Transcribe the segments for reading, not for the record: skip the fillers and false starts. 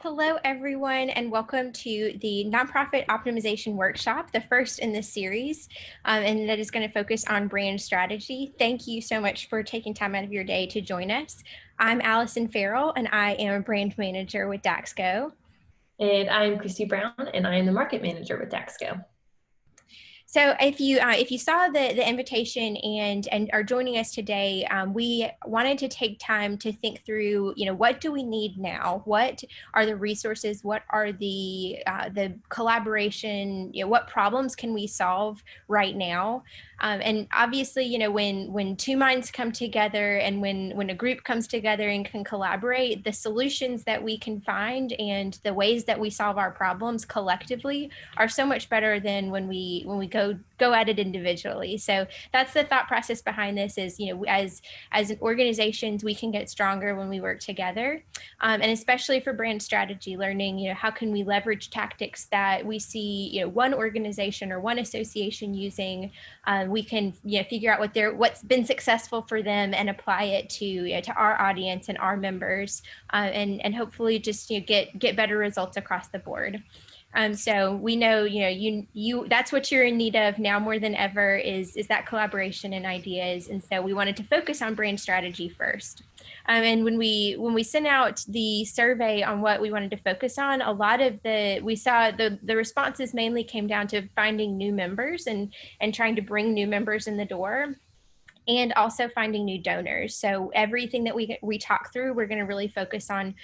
Hello, everyone, and welcome to the Nonprofit Optimization Workshop, the first in this series, and that is going to focus on brand strategy. Thank you so much for taking time out of your day to join us. I'm Allison Farrell, and I am a brand manager with Daxco. And I'm Christy Brown, and I am the market manager with Daxco. So if you saw the invitation and are joining us today, we wanted to take time to think through, what do we need now? What are the resources? What are the collaboration? What problems can we solve right now? And obviously, when two minds come together and when a group comes together and can collaborate, the solutions that we can find and the ways that we solve our problems collectively are so much better than when we go at it individually. So that's the thought process behind this is, as organizations, we can get stronger when we work together. And especially for brand strategy, learning, how can we leverage tactics that we see, one organization or one association using. We can, figure out what's been successful for them and apply it to our audience and our members, and hopefully just get better results across the board. So we know, you that's what you're in need of now more than ever is that collaboration and ideas. And so we wanted to focus on brand strategy first. And when we sent out the survey on what we wanted to focus on, a lot of we saw the responses mainly came down to finding new members and trying to bring new members in the door, and also finding new donors. So everything that we talk through, we're going to really focus on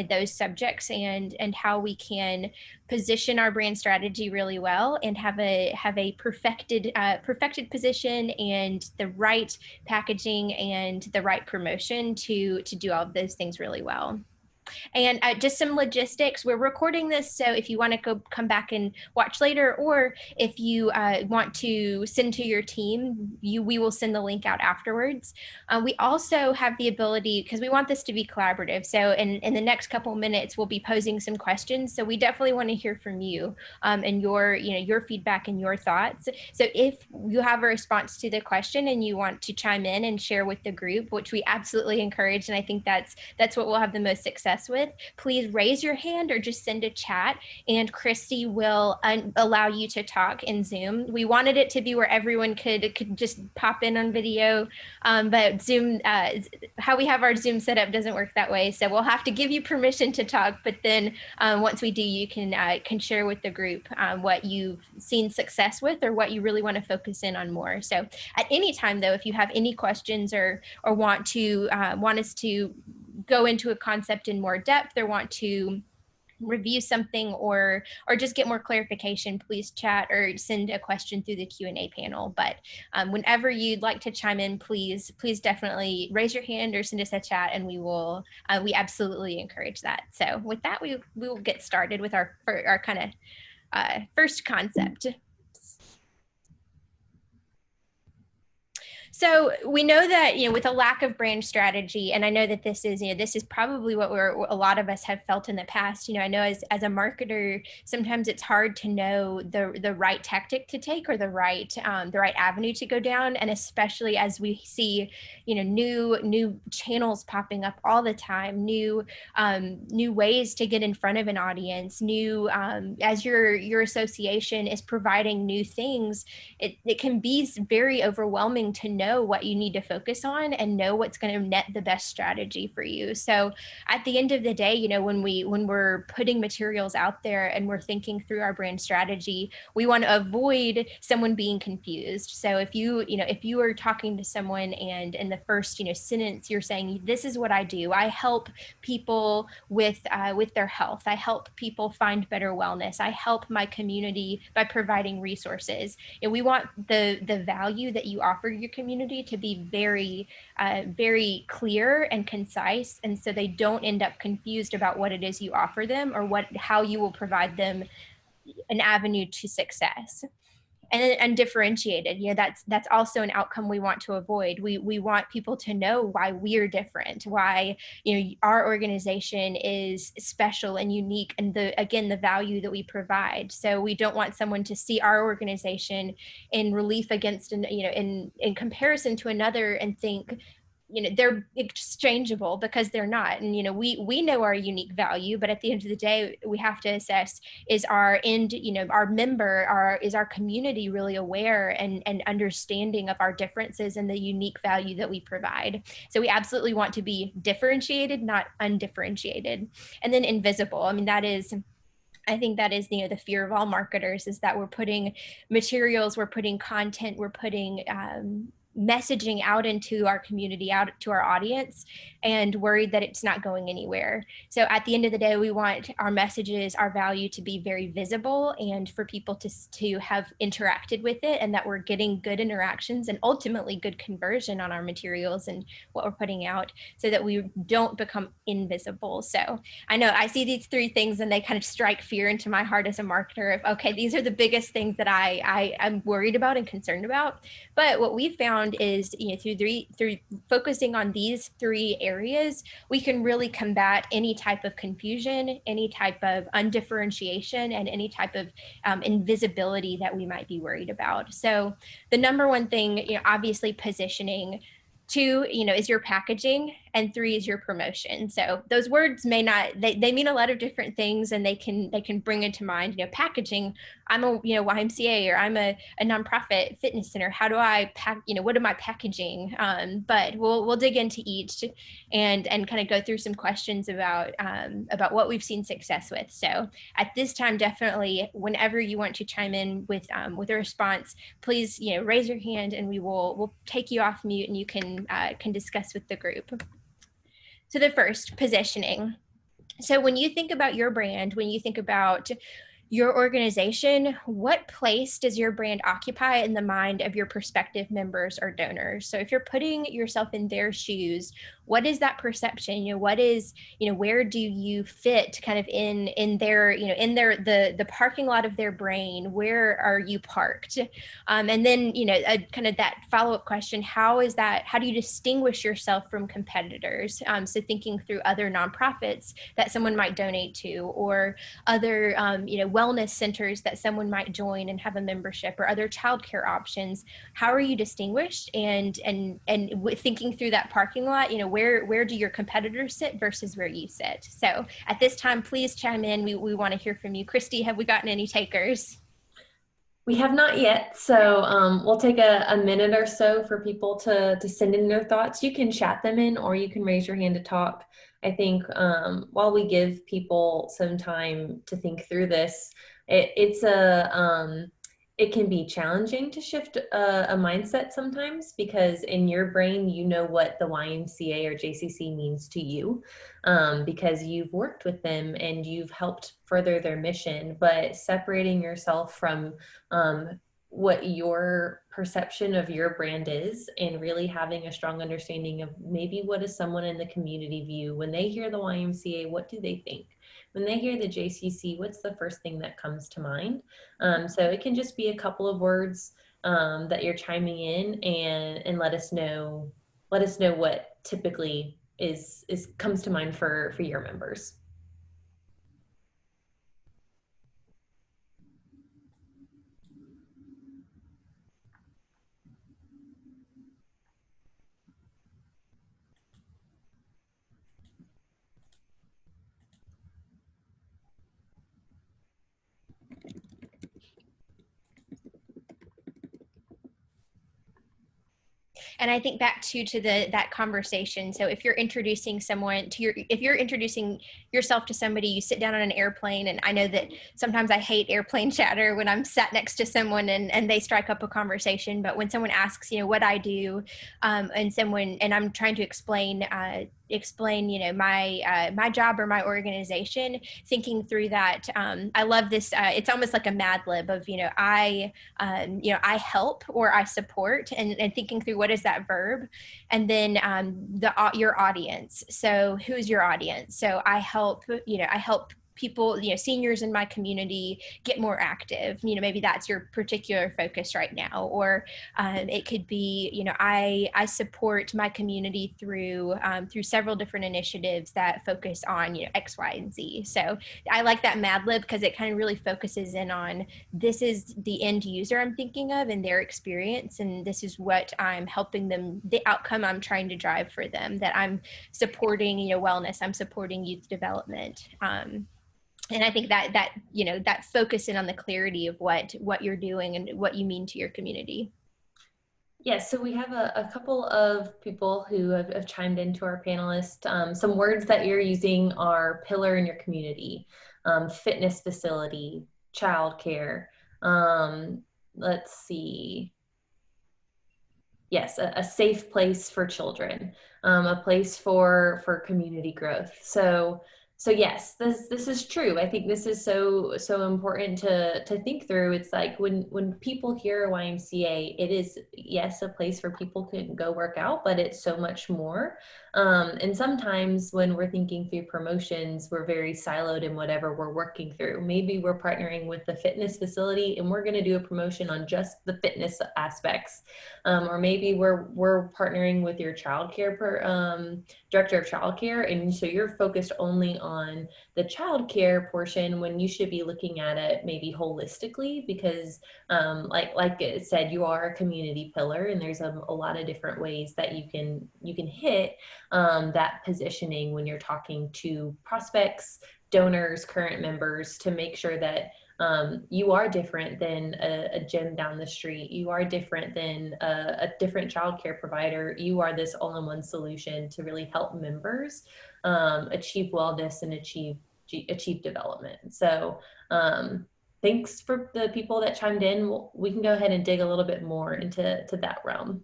those subjects and how we can position our brand strategy really well and have a perfected position and the right packaging and the right promotion to do all of those things really well. And just some logistics, we're recording this, so if you want to come back and watch later, or if you want to send to your team, we will send the link out afterwards. We also have the ability, because we want this to be collaborative, so in the next couple minutes, we'll be posing some questions, so we definitely want to hear from you and your feedback and your thoughts. So if you have a response to the question and you want to chime in and share with the group, which we absolutely encourage, and I think that's what we'll have the most success with, please raise your hand or just send a chat, and Christy will allow you to talk in Zoom. We wanted it to be where everyone could just pop in on video, but Zoom, how we have our Zoom set up doesn't work that way. So we'll have to give you permission to talk, but then once we do, you can share with the group what you've seen success with or what you really want to focus in on more. So at any time, though, if you have any questions or want us to go into a concept in more depth or want to review something or just get more clarification, please chat or send a question through the Q&A panel. But whenever you'd like to chime in, please definitely raise your hand or send us a chat, and we absolutely encourage that. So with that, we will get started with our kind of first concept. So we know that, with a lack of brand strategy, and I know that this is probably what a lot of us have felt in the past. I know as a marketer, sometimes it's hard to know the right tactic to take or the right avenue to go down, and especially as we see, new channels popping up all the time, new ways to get in front of an audience, as your association is providing new things, it can be very overwhelming to know what you need to focus on and know what's going to net the best strategy for you. So at the end of the day, when we're putting materials out there and we're thinking through our brand strategy, we want to avoid someone being confused. So if you are talking to someone and in the first sentence you're saying, this is what I do, I help people with their health, I help people find better wellness, I help my community by providing resources, and we want the value that you offer your community to be very, very clear and concise, and so they don't end up confused about what it is you offer them or how you will provide them an avenue to success. And then undifferentiated, that's also an outcome we want to avoid. We want people to know why we're different, why our organization is special and unique, and the value that we provide. So we don't want someone to see our organization in relief against in comparison to another and think, they're exchangeable because they're not. And we know our unique value, but at the end of the day we have to assess, is our end, our member, is our community really aware and understanding of our differences and the unique value that we provide. So we absolutely want to be differentiated, not undifferentiated. And then invisible, I think that is the fear of all marketers, is that we're putting materials, we're putting content, we're putting messaging out into our community, out to our audience, and worried that it's not going anywhere. So at the end of the day, we want our messages, our value to be very visible, and for people to have interacted with it, and that we're getting good interactions and ultimately good conversion on our materials and what we're putting out, so that we don't become invisible. So I know I see these three things and they kind of strike fear into my heart as a marketer of, okay, these are the biggest things that I'm worried about and concerned about. But what we've found is, through focusing on these three areas, we can really combat any type of confusion, any type of undifferentiation, and any type of invisibility that we might be worried about. So the number one thing, obviously positioning. Two, is your packaging, and three is your promotion. So those words may not, they mean a lot of different things, and they can bring into mind, packaging. I'm a YMCA, or I'm a nonprofit fitness center. How do I pack, what am I packaging? But we'll dig into each and kind of go through some questions about what we've seen success with. So at this time, definitely, whenever you want to chime in with a response, please raise your hand, and we'll take you off mute, and you can discuss with the group. So the first, positioning. So when you think about your brand, when you think about your organization, what place does your brand occupy in the mind of your prospective members or donors? So if you're putting yourself in their shoes, what is that perception? What is, where do you fit kind of in their, in the parking lot of their brain? Where are you parked? And then, kind of that follow-up question, how do you distinguish yourself from competitors? So thinking through other nonprofits that someone might donate to, or other, wellness centers that someone might join and have a membership, or other childcare options. How are you distinguished? And thinking through that parking lot, where do your competitors sit versus where you sit? So at this time, please chime in. We want to hear from you. Christy, have we gotten any takers? We have not yet, so we'll take a minute or so for people to send in their thoughts. You can chat them in, or you can raise your hand to talk. I think while we give people some time to think through this, it can be challenging to shift a mindset sometimes, because in your brain, what the YMCA or JCC means to you, because you've worked with them and you've helped further their mission. But separating yourself from what your perception of your brand is, and really having a strong understanding of maybe what does someone in the community view when they hear the YMCA, what do they think? When they hear the JCC, what's the first thing that comes to mind? So it can just be a couple of words that you're chiming in, and let us know what typically is comes to mind for your members. And I think back to that conversation. So if you're introducing someone if you're introducing yourself to somebody, you sit down on an airplane, and I know that sometimes I hate airplane chatter when I'm sat next to someone and they strike up a conversation. But when someone asks, what I do, and I'm trying to explain my job or my organization, thinking through that, I love this. It's almost like a Mad Lib of I help, or I support, and thinking through what is that verb, and then your audience. So who's your audience? So I help people, seniors in my community get more active. Maybe that's your particular focus right now. Or it could be, I support my community through several different initiatives that focus on, X, Y, and Z. So I like that Mad Lib because it kind of really focuses in on, this is the end user I'm thinking of and their experience, and this is what I'm helping them, the outcome I'm trying to drive for them, that I'm supporting, wellness, I'm supporting youth development. And I think that focus in on the clarity of what you're doing and what you mean to your community. Yes, so we have a couple of people who have chimed into our panelists. Some words that you're using are pillar in your community, fitness facility, childcare. Let's see. Yes, a safe place for children, a place for community growth. So yes, this is true. I think this is so important to think through. It's like when people hear YMCA, it is, yes, a place where people can go work out, but it's so much more. And sometimes when we're thinking through promotions, we're very siloed in whatever we're working through. Maybe we're partnering with the fitness facility and we're going to do a promotion on just the fitness aspects. Or maybe we're partnering with your childcare director of childcare, and so you're focused only on the childcare portion when you should be looking at it maybe holistically, because like it said, you are a community pillar, and there's a lot of different ways that you can hit that positioning when you're talking to prospects, donors, current members, to make sure that you are different than a gym down the street. You are different than a different childcare provider. You are this all-in-one solution to really help members achieve wellness and achieve development. So thanks for the people that chimed in. We can go ahead and dig a little bit more into that realm.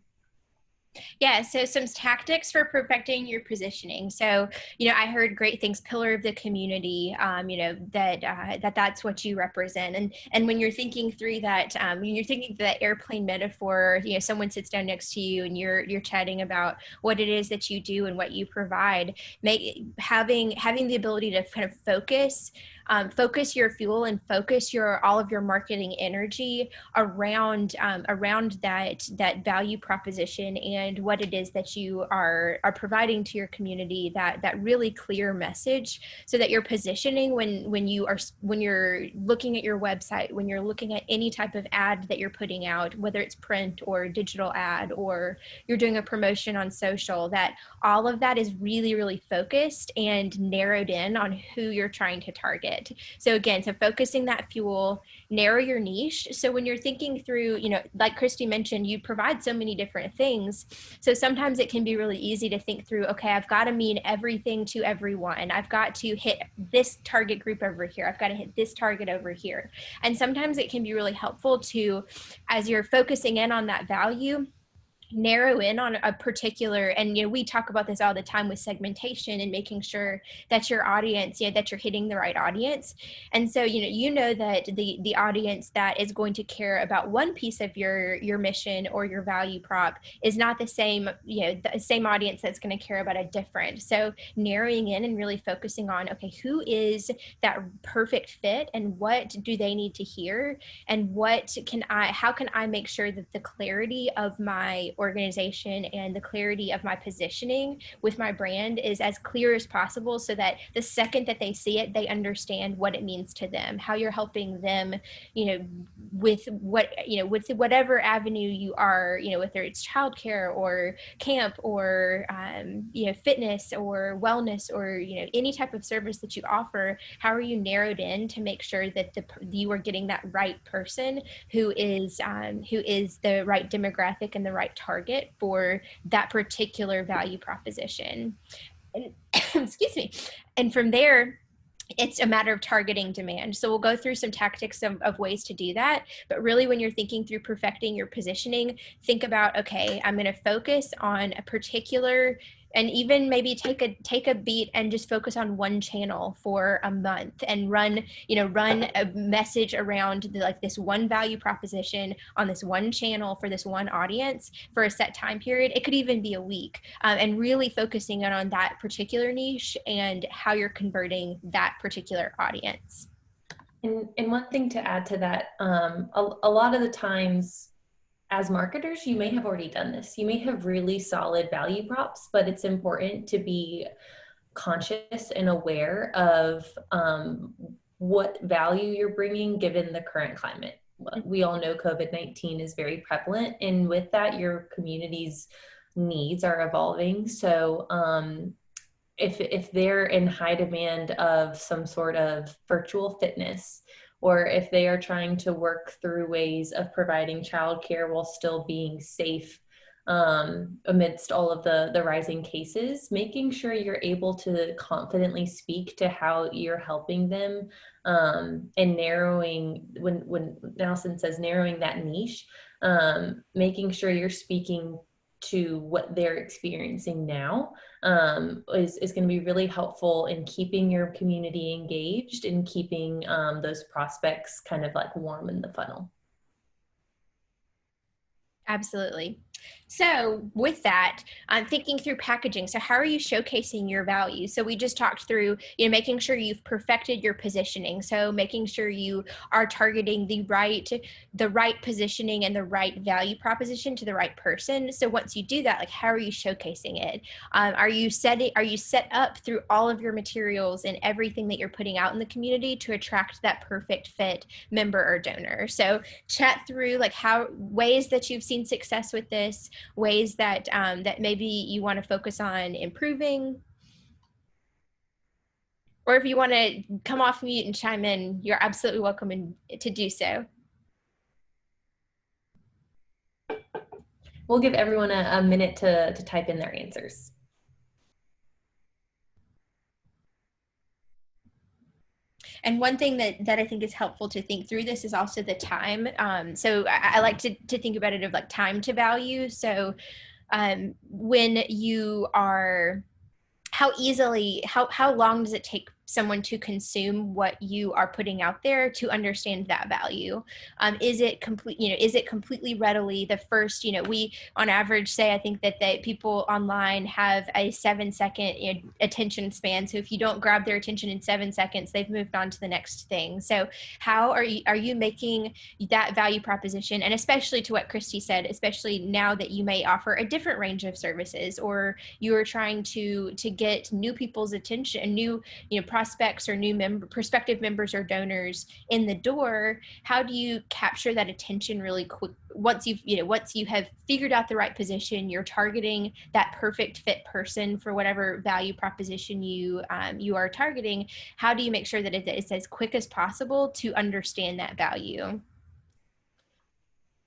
Yeah, so some tactics for perfecting your positioning. So, I heard great things, pillar of the community, that's what you represent. And when you're thinking through that, when you're thinking that airplane metaphor, someone sits down next to you and you're chatting about what it is that you do and what you provide, having the ability to kind of focus your fuel and focus all of your marketing energy around that value proposition and what it is that you are providing to your community, that really clear message, so that you're positioning when you're looking at your website, when you're looking at any type of ad that you're putting out, whether it's print or digital ad, or you're doing a promotion on social, that all of that is really, really focused and narrowed in on who you're trying to target. So again, focusing that fuel, narrow your niche. So when you're thinking through, like Christy mentioned, you provide so many different things. So sometimes it can be really easy to think through, okay, I've got to mean everything to everyone. I've got to hit this target group over here. I've got to hit this target over here. And sometimes it can be really helpful to, as you're focusing in on that value, narrow in on a particular, and we talk about this all the time with segmentation and making sure that your audience, that you're hitting the right audience. And so that the audience that is going to care about one piece of your mission or your value prop is not the same audience that's going to care about a different. So narrowing in and really focusing on, okay, who is that perfect fit and what do they need to hear, and how can I make sure that the clarity of my organization and the clarity of my positioning with my brand is as clear as possible, so that the second that they see it, they understand what it means to them, how you're helping them, with whatever avenue you are, whether it's childcare or camp or, fitness or wellness or, any type of service that you offer. How are you narrowed in to make sure that you are getting that right person who is the right demographic and the right target for that particular value proposition. And excuse me. And from there, it's a matter of targeting demand. So we'll go through some tactics of ways to do that. But really, when you're thinking through perfecting your positioning, think about, okay, I'm going to focus on a particular And even maybe take a beat and just focus on one channel for a month and run a message around like this one value proposition on this one channel for this one audience for a set time period. It could even be a week, and really focusing on that particular niche and how you're converting that particular audience. And one thing to add to that, a lot of the times as marketers, you may have already done this. You may have really solid value props, but it's important to be conscious and aware of what value you're bringing given the current climate. We all know COVID-19 is very prevalent, and with that, your community's needs are evolving. So if they're in high demand of some sort of virtual fitness, or if they are trying to work through ways of providing childcare while still being safe amidst all of the rising cases, making sure you're able to confidently speak to how you're helping them, and narrowing, when Nelson says narrowing that niche, making sure you're speaking to what they're experiencing now, is going to be really helpful in keeping your community engaged and keeping those prospects kind of like warm in the funnel. Absolutely. So with that, I'm thinking through packaging. So how are you showcasing your value? So we just talked through, making sure you've perfected your positioning. So making sure you are targeting the right positioning and the right value proposition to the right person. So once you do that, like, how are you showcasing it? Are you set up through all of your materials and everything that you're putting out in the community to attract that perfect fit member or donor? So chat through like how ways that you've seen success with this, ways that that maybe you want to focus on improving. Or if you want to come off mute and chime in, you're absolutely welcome to do so. We'll give everyone a minute to type in their answers. And one thing that I think is helpful to think through this is also the time. So I like to think about it of like time to value. So when you are, how long does it take someone to consume what you are putting out there to understand that value? Is it completely readily the first, we on average say, I think that people online have a 7-second attention span. So if you don't grab their attention in 7 seconds, they've moved on to the next thing. So how are you making that value proposition? And especially to what Christy said, especially now that you may offer a different range of services, or you are trying to get new people's attention and new prospects or new prospective members or donors in the door. How do you capture that attention really quick once you have figured out the right position, you're targeting that perfect fit person for whatever value proposition you are targeting? How do you make sure that it's as quick as possible to understand that value?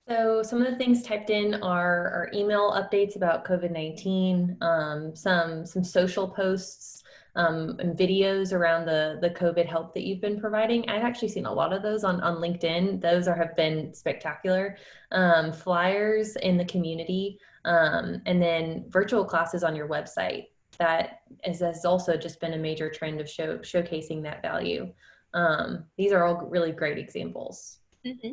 So some of the things typed in are email updates about COVID-19, some social posts, and videos around the COVID help that you've been providing. I've actually seen a lot of those on LinkedIn. Those have been spectacular. Flyers in the community, and then virtual classes on your website. That has also just been a major trend of showcasing that value. These are all really great examples. Mm-hmm.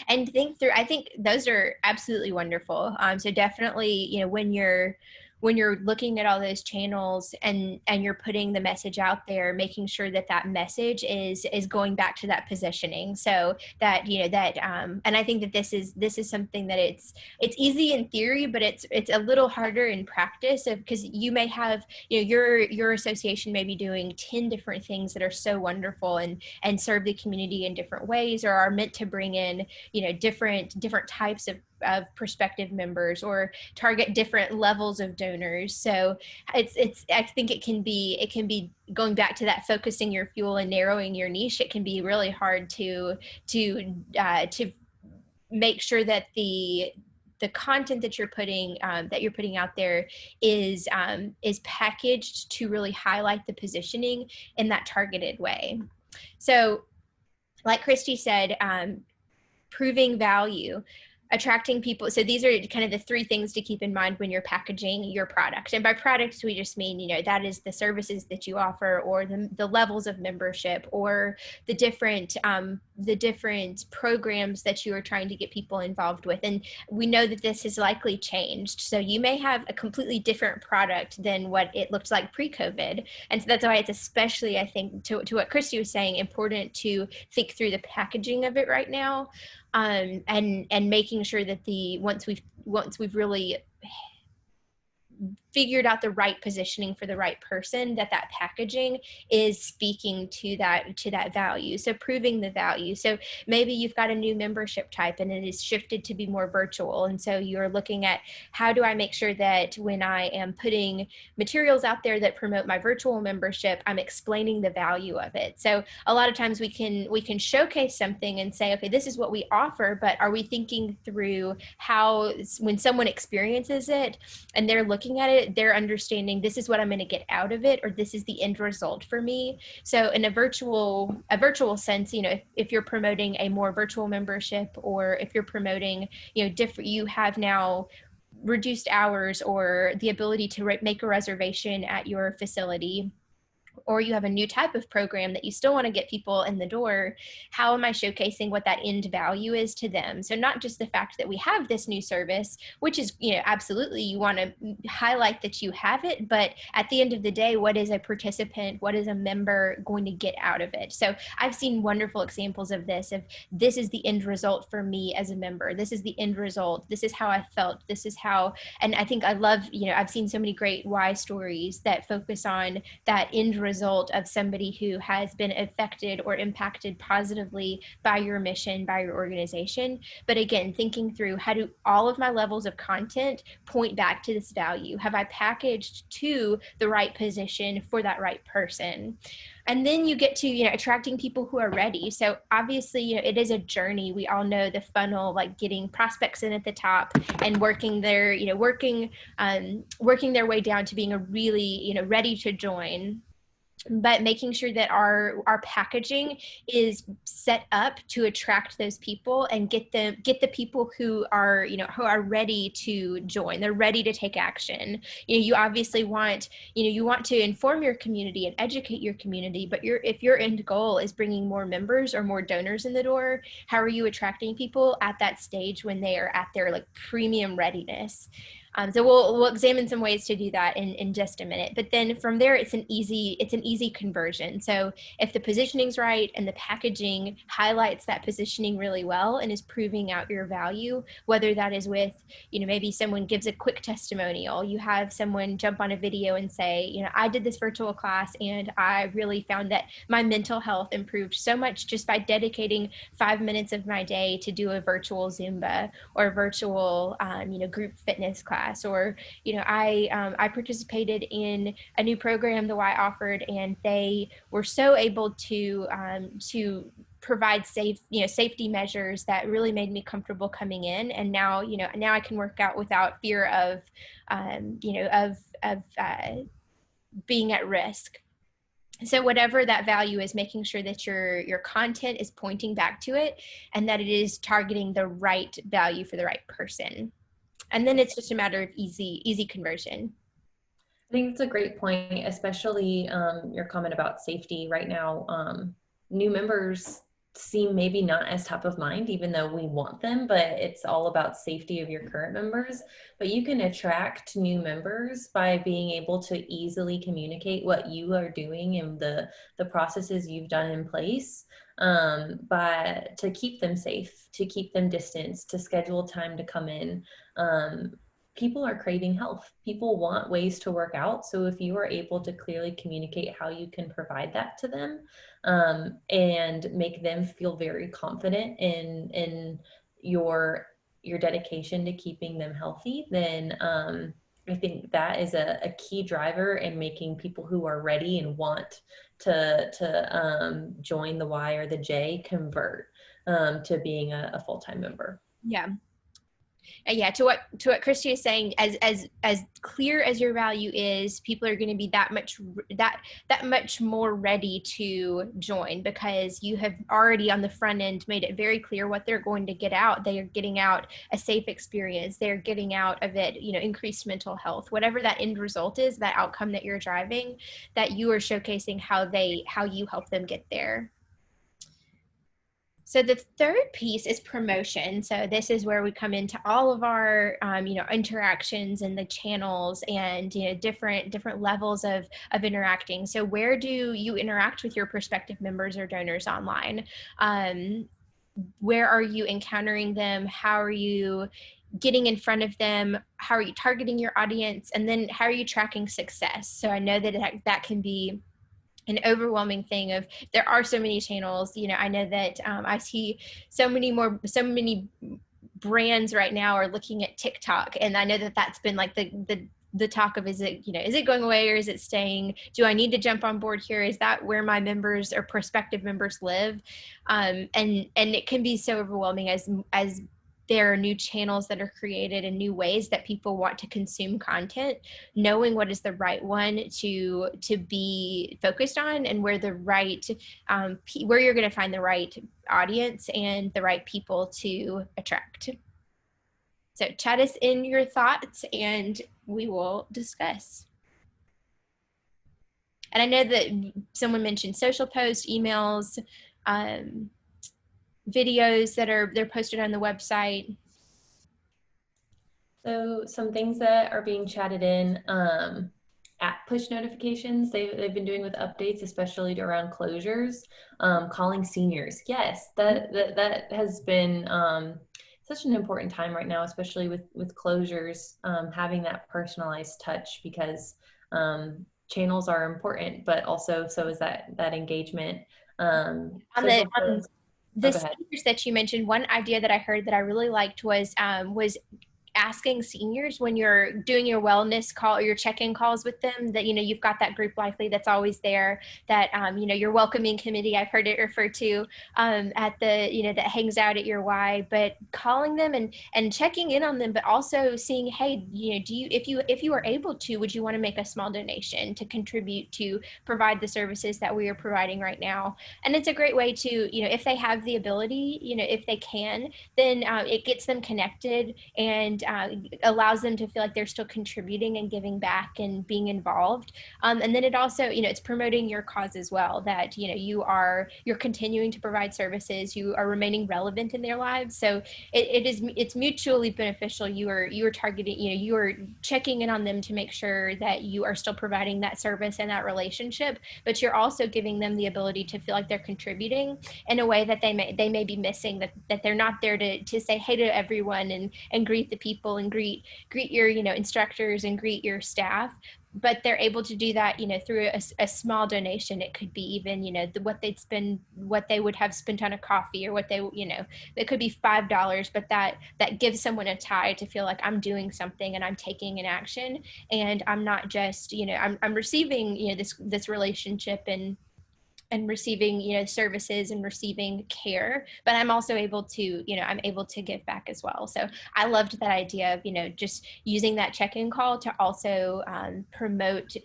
And I think those are absolutely wonderful. So definitely, when you're looking at all those channels and you're putting the message out there, making sure that message is going back to that positioning. So that, and I think that this is something that it's easy in theory, but it's a little harder in practice, because you may have, your association may be doing 10 different things that are so wonderful and serve the community in different ways, or are meant to bring in, different types of prospective members, or target different levels of donors. So I think it can be going back to that, focusing your fuel and narrowing your niche. It can be really hard to make sure that the content that you're putting out there is packaged to really highlight the positioning in that targeted way. So like Christy said, proving value. attracting people. So these are kind of the three things to keep in mind when you're packaging your product. And by products, we just mean, that is the services that you offer, or the levels of membership, or the different programs that you are trying to get people involved with. And we know that this has likely changed. So you may have a completely different product than what it looked like pre-COVID. And so that's why it's especially, I think, to what Christy was saying, important to think through the packaging of it right now, and making sure that once we've really figured out the right positioning for the right person, that packaging is speaking to that value. So proving the value. So maybe you've got a new membership type and it is shifted to be more virtual. And so you're looking at, how do I make sure that when I am putting materials out there that promote my virtual membership, I'm explaining the value of it. So a lot of times we can showcase something and say, okay, this is what we offer, but are we thinking through how, when someone experiences it and they're looking at it, they're understanding, this is what I'm going to get out of it, or this is the end result for me. So in a virtual sense, if you're promoting a more virtual membership, or if you're promoting, different, you have now reduced hours or the ability to make a reservation at your facility, or you have a new type of program that you still want to get people in the door, how am I showcasing what that end value is to them? So not just the fact that we have this new service, which is, absolutely, you want to highlight that you have it, but at the end of the day, what is a participant, what is a member going to get out of it? So I've seen wonderful examples of this, this is the end result for me as a member. This is the end result. This is how I felt. This is how, and I think I love, I've seen so many great why stories that focus on that end result of somebody who has been affected or impacted positively by your mission, by your organization. But again, thinking through, how do all of my levels of content point back to this value? Have I packaged to the right position for that right person? And then you get to, attracting people who are ready. So obviously, it is a journey. We all know the funnel, like getting prospects in at the top and working their, working their way down to being a really, ready to join. But making sure that our packaging is set up to attract those people and get the people who are, who are ready to join. They're ready to take action. You obviously want, you want to inform your community and educate your community, but if your end goal is bringing more members or more donors in the door, how are you attracting people at that stage when they are at their like premium readiness? So we'll examine some ways to do that in just a minute. But then from there, it's an easy conversion. So if the positioning's right and the packaging highlights that positioning really well and is proving out your value, whether that is with, maybe someone gives a quick testimonial, you have someone jump on a video and say, I did this virtual class and I really found that my mental health improved so much just by dedicating 5 minutes of my day to do a virtual Zumba or a virtual, group fitness class. Or, I participated in a new program the Y offered, and they were so able to provide safety measures that really made me comfortable coming in. And now, now I can work out without fear of, being at risk. So whatever that value is, making sure that your content is pointing back to it and that it is targeting the right value for the right person. And then it's just a matter of easy conversion. I think it's a great point, especially your comment about safety right now. New members seem maybe not as top of mind, even though we want them, but it's all about safety of your current members. But you can attract new members by being able to easily communicate what you are doing and the processes you've done in place, but to keep them safe, to keep them distanced, to schedule time to come in. People are craving health. People want ways to work out. So if you are able to clearly communicate how you can provide that to them, and make them feel very confident in your dedication to keeping them healthy, then I think that is a key driver in making people who are ready and want to join the Y or the J convert to being a full-time member. Yeah. Yeah, to what Christy is saying, as clear as your value is, people are going to be that much more ready to join, because you have already on the front end made it very clear what they're going to get out. They are getting out a safe experience. They're getting out of it, increased mental health, whatever that end result is, that outcome that you're driving, that you are showcasing how you help them get there. So the third piece is promotion. So this is where we come into all of our, interactions and the channels and different levels of interacting. So where do you interact with your prospective members or donors online? Where are you encountering them? How are you getting in front of them? How are you targeting your audience? And then how are you tracking success? So I know that can be an overwhelming thing of, there are so many channels. I know that I see so many brands right now are looking at TikTok, and I know that that's been like the talk of, is it going away or is it staying? Do I need to jump on board here? Is that where my members or prospective members live? And it can be so overwhelming as there are new channels that are created and new ways that people want to consume content. Knowing what is the right one to be focused on, and where where you're going to find the right audience and the right people to attract. So chat us in your thoughts and we will discuss. And I know that someone mentioned social posts, emails, videos they're posted on the website. So some things that are being chatted in, app push notifications they've been doing with updates, especially around closures, calling seniors. Yes, that has been such an important time right now, especially with closures, having that personalized touch, because channels are important, but also so is that engagement. On Social posts. the Go ahead. seniors that you mentioned, one idea that I heard that I really liked was asking seniors, when you're doing your wellness call or your check-in calls with them, that you've got that group likely that's always there, that your welcoming committee, I've heard it referred to, at the that hangs out at your Y. But calling them and checking in on them, but also seeing, hey, do you, if you are able to, would you want to make a small donation to contribute to provide the services that we are providing right now? And it's a great way to, if they have the ability, if they can, then it gets them connected and allows them to feel like they're still contributing and giving back and being involved. And then it also, it's promoting your cause as well, that, you're continuing to provide services, you are remaining relevant in their lives. So it's mutually beneficial. You are targeting, you are checking in on them to make sure that you are still providing that service and that relationship, but you're also giving them the ability to feel like they're contributing in a way that they may be missing, that they're not there to say hey to everyone and greet the people and greet your instructors and greet your staff, but they're able to do that through a small donation. It could be even what they would have spent on a coffee, or what they it could be $5, but that gives someone a tie to feel like I'm doing something and I'm taking an action, and I'm not just I'm receiving this relationship and receiving services and receiving care, but I'm also able to I'm able to give back as well. So I loved that idea of just using that check-in call to also promote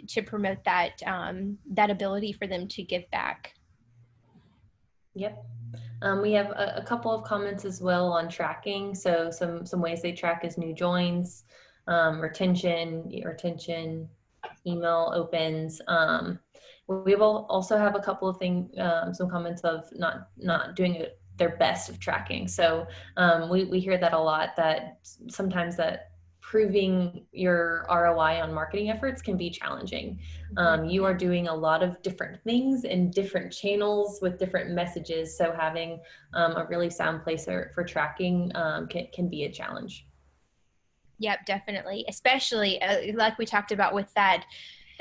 that that ability for them to give back. Yep. We have a couple of comments as well on tracking. So some ways they track is new joins, retention, email opens. We will also have a couple of things, some comments of not doing their best of tracking. So we hear that a lot, that sometimes that proving your ROI on marketing efforts can be challenging. You are doing a lot of different things in different channels with different messages. So having a really sound place for tracking can be a challenge. Yep, definitely. Especially like we talked about with that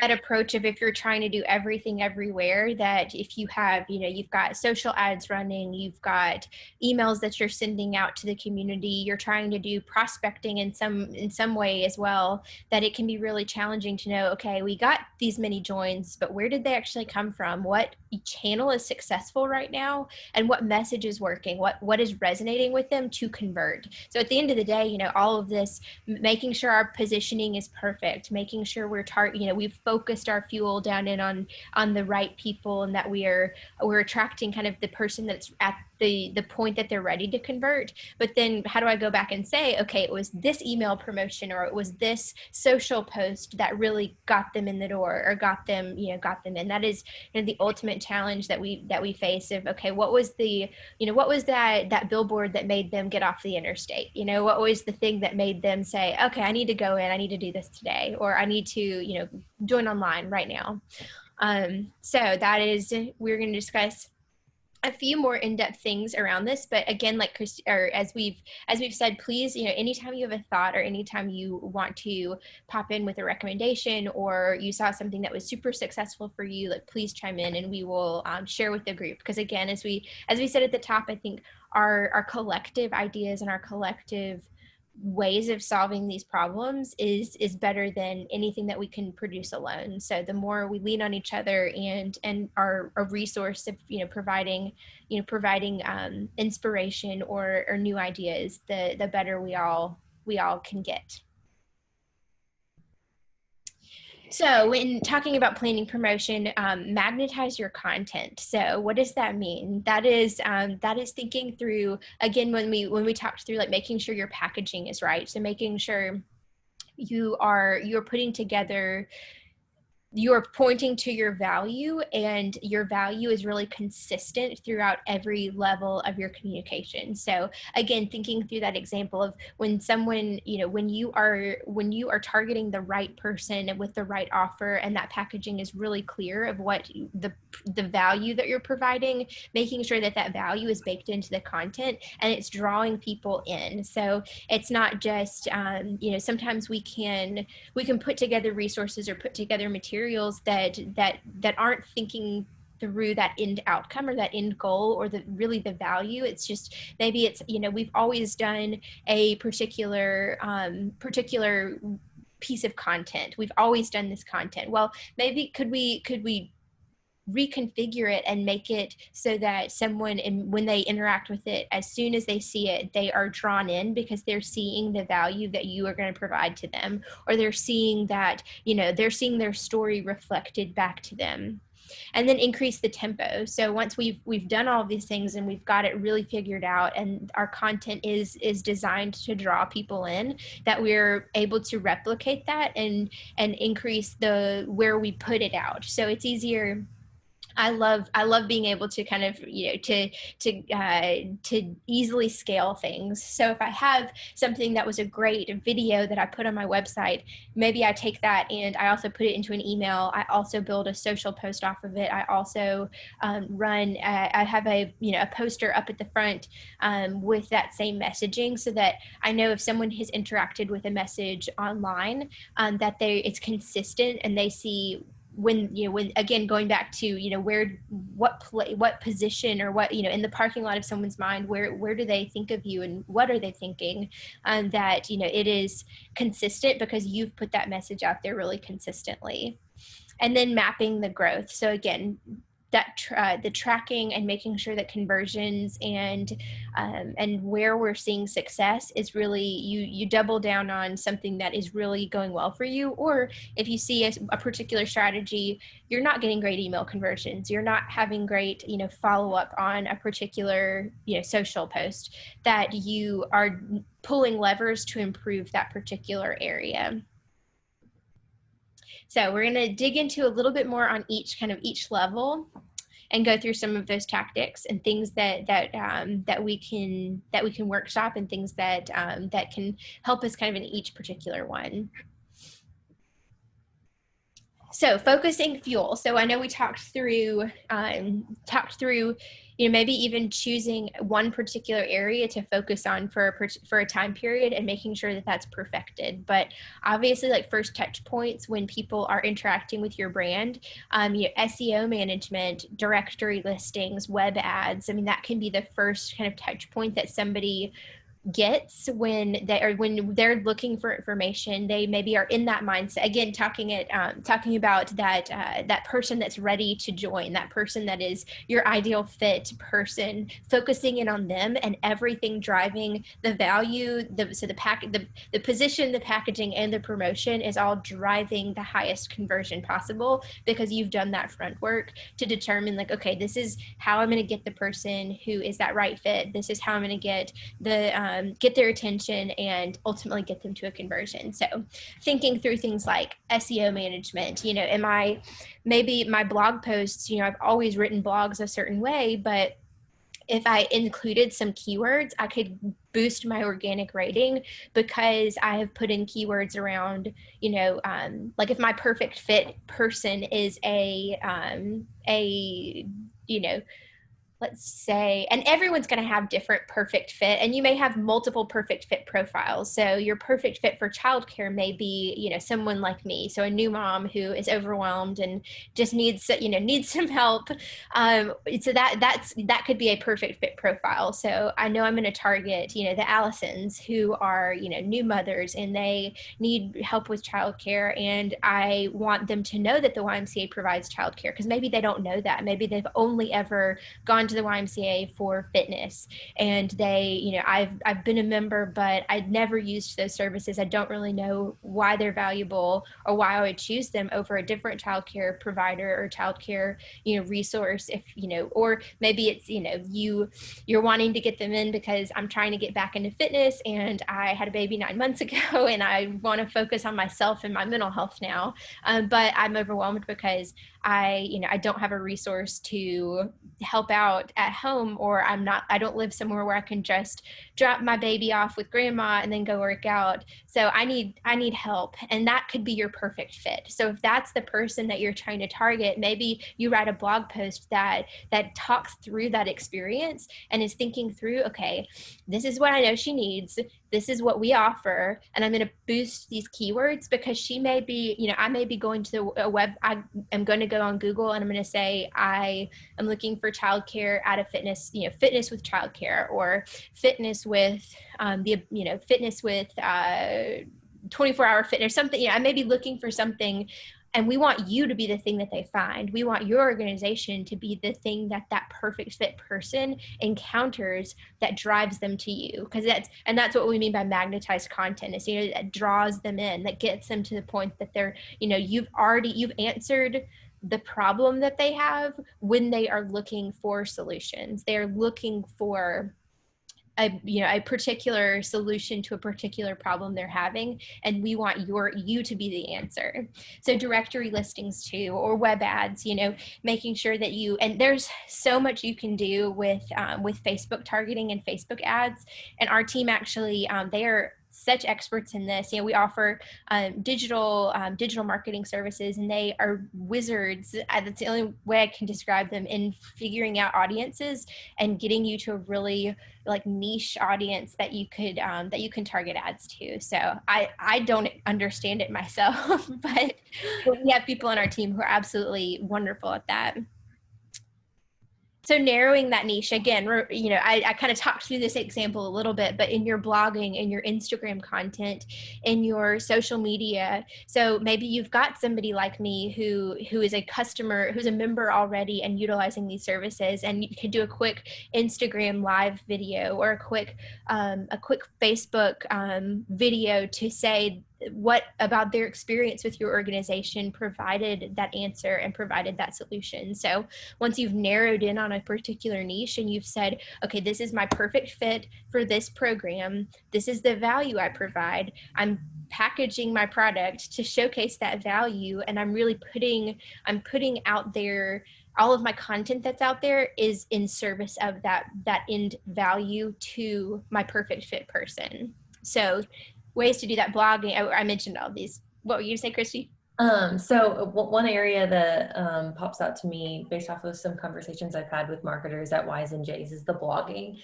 that approach of, if you're trying to do everything everywhere, that if you have, you've got social ads running, you've got emails that you're sending out to the community, you're trying to do prospecting in some way as well, that it can be really challenging to know, okay, we got these many joins, but where did they actually come from? What channel is successful right now? And what message is working? What is resonating with them to convert? So at the end of the day, all of this, making sure our positioning is perfect, making sure we've focused our fuel down in on the right people, and that we're attracting kind of the person that's at the point that they're ready to convert. But then how do I go back and say, okay, it was this email promotion, or it was this social post that really got them in the door, or got them in? That is the ultimate challenge that we face of, okay, what was that billboard that made them get off the interstate? What was the thing that made them say, okay, I need to go in, I need to do this today, or I need to join online right now. So that is, we're going to discuss a few more in-depth things around this. But again, like Chris, or as we've said, please, anytime you have a thought, or anytime you want to pop in with a recommendation, or you saw something that was super successful for you, like, please chime in, and we will share with the group. Because again, as we said at the top, I think our collective ideas and our collective ways of solving these problems is better than anything that we can produce alone. So the more we lean on each other and are a resource of providing inspiration or new ideas, the better we all can get. So when talking about planning promotion, magnetize your content. So what does that mean? That is thinking through, again, when we talked through, like, making sure your packaging is right. So making sure you're putting together, you're pointing to your value, and your value is really consistent throughout every level of your communication. So again, thinking through that example of when someone, when you are targeting the right person with the right offer, and that packaging is really clear of what the value that you're providing, making sure that value is baked into the content and it's drawing people in. So it's not just, sometimes we can put together resources or put together materials that aren't thinking through that end outcome or that end goal, or the value. It's just, maybe it's, we've always done a particular piece of content. We've always done this content. Well, maybe could we reconfigure it and make it so that someone, when they interact with it, as soon as they see it, they are drawn in because they're seeing the value that you are going to provide to them, or they're seeing that, they're seeing their story reflected back to them. And then increase the tempo. So once we've done all of these things and we've got it really figured out, and our content is designed to draw people in, that we're able to replicate that and increase where we put it out. So it's easier. I love being able to kind of, to easily scale things. So if I have something that was a great video that I put on my website, maybe I take that and I also put it into an email. I also build a social post off of it. I also I have a poster up at the front with that same messaging, so that I know if someone has interacted with a message online, that it's consistent, and they see when again, going back to what position, or what in the parking lot of someone's mind, where do they think of you and what are they thinking, that it is consistent because you've put that message out there really consistently. And then mapping the growth. So again, that the tracking and making sure that conversions and where we're seeing success is really, you double down on something that is really going well for you. Or if you see a particular strategy, you're not getting great email conversions, you're not having great follow up on a particular social post, that you are pulling levers to improve that particular area. So we're going to dig into a little bit more on each level and go through some of those tactics and things that we can workshop, and things that can help us kind of in each particular one. So focusing fuel. So I know we talked through, maybe even choosing one particular area to focus on for a time period and making sure that that's perfected. But obviously, like first touch points when people are interacting with your brand, SEO management, directory listings, web ads. I mean, that can be the first kind of touch point that somebody gets when they're looking for information. They maybe are in that mindset again, talking about that person that's ready to join, that person that is your ideal fit person, focusing in on them and everything driving the value, the position, the packaging, and the promotion is all driving the highest conversion possible, because you've done that front work to determine, like, okay, this is how I'm going to get the person who is that right fit. This is how I'm going to get their attention and ultimately get them to a conversion. So thinking through things like SEO management, maybe my blog posts, I've always written blogs a certain way, but if I included some keywords, I could boost my organic rating because I have put in keywords around, like if my perfect fit person is let's say, and everyone's going to have different perfect fit, and you may have multiple perfect fit profiles. So your perfect fit for childcare may be, someone like me, so a new mom who is overwhelmed and just needs some help. So that could be a perfect fit profile. So I know I'm going to target, the Allisons who are, new mothers and they need help with childcare, and I want them to know that the YMCA provides childcare, because maybe they don't know that. Maybe they've only ever gone to the YMCA for fitness, and I've been a member, but I'd never used those services. I don't really know why they're valuable or why I would choose them over a different childcare provider or childcare resource. Or maybe it's you're wanting to get them in because I'm trying to get back into fitness and I had a baby 9 months ago and I want to focus on myself and my mental health now, but I'm overwhelmed because I don't have a resource to help out at home, or I don't live somewhere where I can just drop my baby off with grandma and then go work out. So I need help, and that could be your perfect fit. So if that's the person that you're trying to target, maybe you write a blog post that talks through that experience and is thinking through, okay, this is what I know she needs. This is what we offer, and I'm going to boost these keywords because she may be, I may be going to a web. I am going to go on Google and I'm going to say I am looking for childcare at a fitness, fitness with childcare, or fitness with fitness with 24-hour fitness, something. I may be looking for something. And we want you to be the thing that they find. We want your organization to be the thing that perfect fit person encounters that drives them to you. Because that's what we mean by magnetized content, is, that draws them in, that gets them to the point that they're, you've answered the problem that they have when they are looking for solutions. They're looking for a particular solution to a particular problem they're having, and we want you to be the answer. So directory listings too, or web ads, making sure that and there's so much you can do with Facebook targeting and Facebook ads. And our team actually, they are such experts in this. We offer digital marketing services, and they are wizards. That's the only way I can describe them, in figuring out audiences and getting you to a really like niche audience that you can target ads to. So I don't understand it myself, but we have people on our team who are absolutely wonderful at that. So narrowing that niche, again, I kind of talked through this example a little bit, but in your blogging, in your Instagram content, in your social media. So maybe you've got somebody like me who is a customer, who's a member already and utilizing these services, and you could do a quick Instagram live video or a quick Facebook video to say what about their experience with your organization provided that answer and provided that solution. So once you've narrowed in on a particular niche and you've said, okay, this is my perfect fit for this program, this is the value I provide, I'm packaging my product to showcase that value, and I'm really putting out there, all of my content that's out there is in service of that end value to my perfect fit person. So ways to do that, blogging. I mentioned all these. What were you going to say, Christy? One area that pops out to me based off of some conversations I've had with marketers at Y's and J's is the blogging.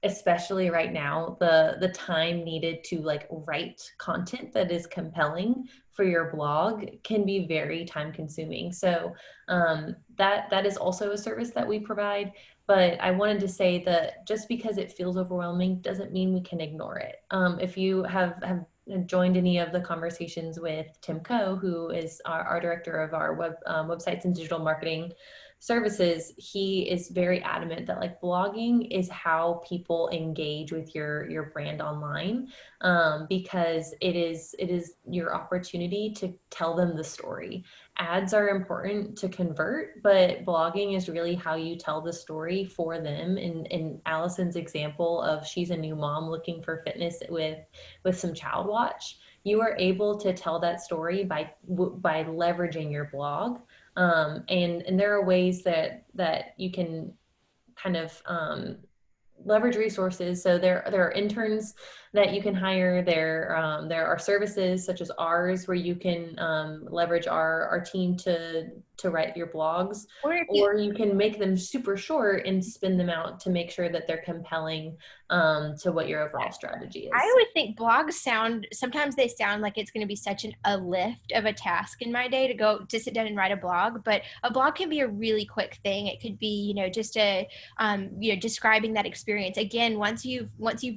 Especially right now, the time needed to like write content that is compelling for your blog can be very time consuming. So that is also a service that we provide. But I wanted to say that just because it feels overwhelming doesn't mean we can ignore it. If you have joined any of the conversations with Tim Coe, who is our director of our websites and digital marketing services, he is very adamant that like blogging is how people engage with your brand online, because it is your opportunity to tell them the story. Ads are important to convert, but blogging is really how you tell the story for them. In Allison's example of she's a new mom looking for fitness with some child watch, you are able to tell that story by leveraging your blog. And there are ways that you can kind of leverage resources. So there are interns that you can hire. There are services such as ours where you can leverage our team to write your blogs, Or if you or you can make them super short and spin them out to make sure that they're compelling to what your overall strategy I is. would think blogs sometimes they sound like it's going to be such a lift of a task in my day to go to sit down and write a blog, but a blog can be a really quick thing. It could be, just describing that experience. Again, once you've